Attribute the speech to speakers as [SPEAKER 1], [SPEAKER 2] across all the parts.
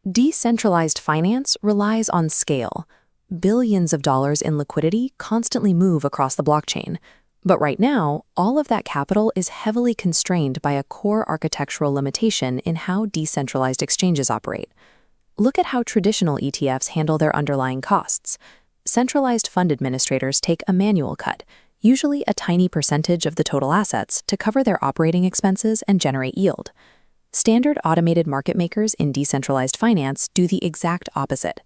[SPEAKER 1] Decentralized finance relies on scale. Billions of dollars in liquidity constantly move across the blockchain. But right now, all of that capital is heavily constrained by a core architectural limitation in how decentralized exchanges operate. Look at how traditional ETFs handle their underlying costs. Centralized fund administrators take a manual cut, usually a tiny percentage of the total assets, to cover their operating expenses and generate yield. Standard automated market makers in decentralized finance do the exact opposite.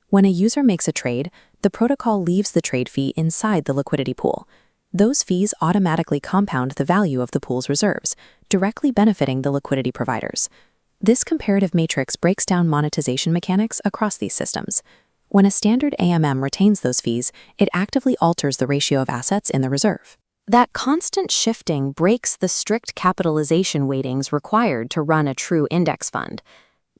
[SPEAKER 1] When a user makes a trade, the protocol leaves the trade fee inside the liquidity pool. Those fees automatically compound the value of the pool's reserves, directly benefiting the liquidity providers. This comparative matrix breaks down monetization mechanics across these systems. When a standard AMM retains those fees, it actively alters the ratio of assets in the reserve. That constant shifting breaks the strict capitalization weightings required to run a true index fund.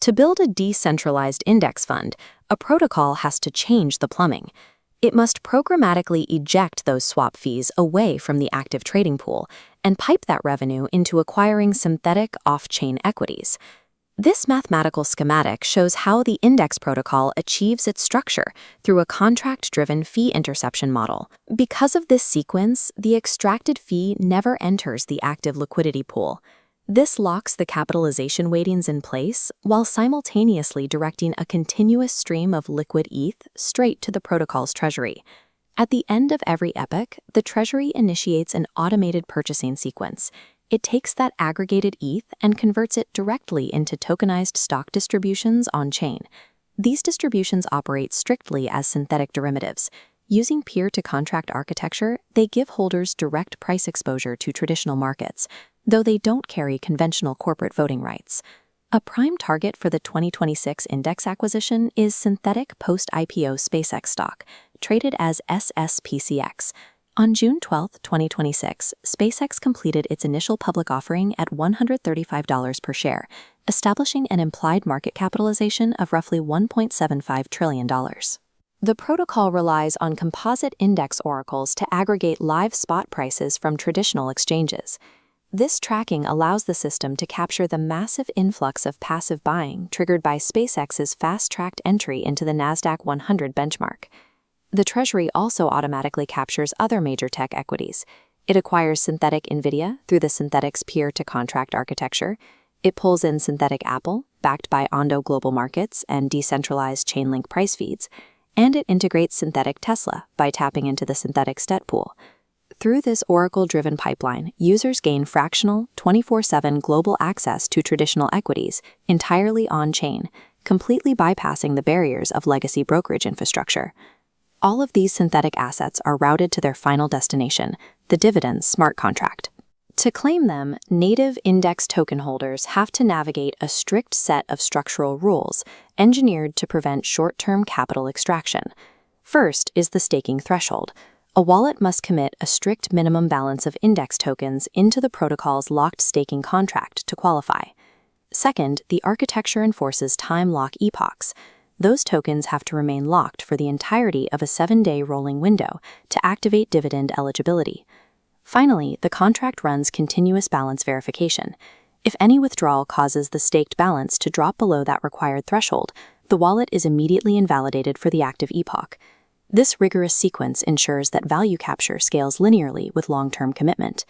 [SPEAKER 1] To build a decentralized index fund, a protocol has to change the plumbing. It must programmatically eject those swap fees away from the active trading pool and pipe that revenue into acquiring synthetic off-chain equities. This mathematical schematic shows how the index protocol achieves its structure through a contract-driven fee interception model. Because of this sequence, the extracted fee never enters the active liquidity pool. This locks the capitalization weightings in place while simultaneously directing a continuous stream of liquid ETH straight to the protocol's treasury. At the end of every epoch, the treasury initiates an automated purchasing sequence. It takes that aggregated ETH and converts it directly into tokenized stock distributions on-chain. These distributions operate strictly as synthetic derivatives. Using peer-to-contract architecture, they give holders direct price exposure to traditional markets, though they don't carry conventional corporate voting rights. A prime target for the 2026 index acquisition is synthetic post-IPO SpaceX stock, traded as SSPCX. On June 12, 2026, SpaceX completed its initial public offering at $135 per share, establishing an implied market capitalization of roughly $1.75 trillion. The protocol relies on composite index oracles to aggregate live spot prices from traditional exchanges. This tracking allows the system to capture the massive influx of passive buying triggered by SpaceX's fast-tracked entry into the NASDAQ 100 benchmark. The Treasury also automatically captures other major tech equities. It acquires synthetic NVIDIA through the Synthetics peer-to-contract architecture. It pulls in synthetic Apple, backed by Ondo Global Markets and decentralized Chainlink price feeds. And it integrates synthetic Tesla by tapping into the synthetic STET pool. Through this Oracle-driven pipeline, users gain fractional, 24/7 global access to traditional equities entirely on-chain, completely bypassing the barriers of legacy brokerage infrastructure. All of these synthetic assets are routed to their final destination, the dividend smart contract. To claim them, native index token holders have to navigate a strict set of structural rules engineered to prevent short-term capital extraction. First is the staking threshold. A wallet must commit a strict minimum balance of index tokens into the protocol's locked staking contract to qualify. Second, the architecture enforces time lock epochs. Those tokens have to remain locked for the entirety of a 7-day rolling window to activate dividend eligibility. Finally, the contract runs continuous balance verification. If any withdrawal causes the staked balance to drop below that required threshold, the wallet is immediately invalidated for the active epoch. This rigorous sequence ensures that value capture scales linearly with long-term commitment.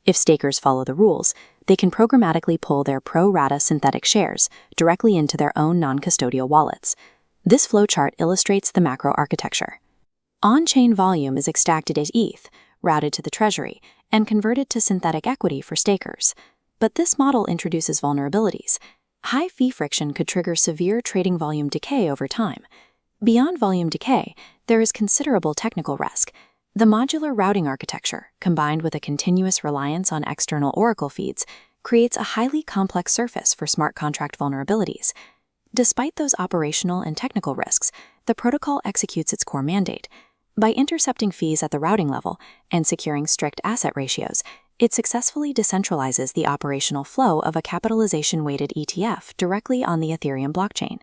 [SPEAKER 1] If stakers follow the rules, they can programmatically pull their pro-rata synthetic shares directly into their own non-custodial wallets. This flowchart illustrates the macro architecture. On-chain volume is extracted as ETH, routed to the treasury, and converted to synthetic equity for stakers. But this model introduces vulnerabilities. High fee friction could trigger severe trading volume decay over time. Beyond volume decay, there is considerable technical risk. The modular routing architecture, combined with a continuous reliance on external Oracle feeds, creates a highly complex surface for smart contract vulnerabilities. Despite those operational and technical risks, the protocol executes its core mandate. By intercepting fees at the routing level and securing strict asset ratios, it successfully decentralizes the operational flow of a capitalization-weighted ETF directly on the Ethereum blockchain.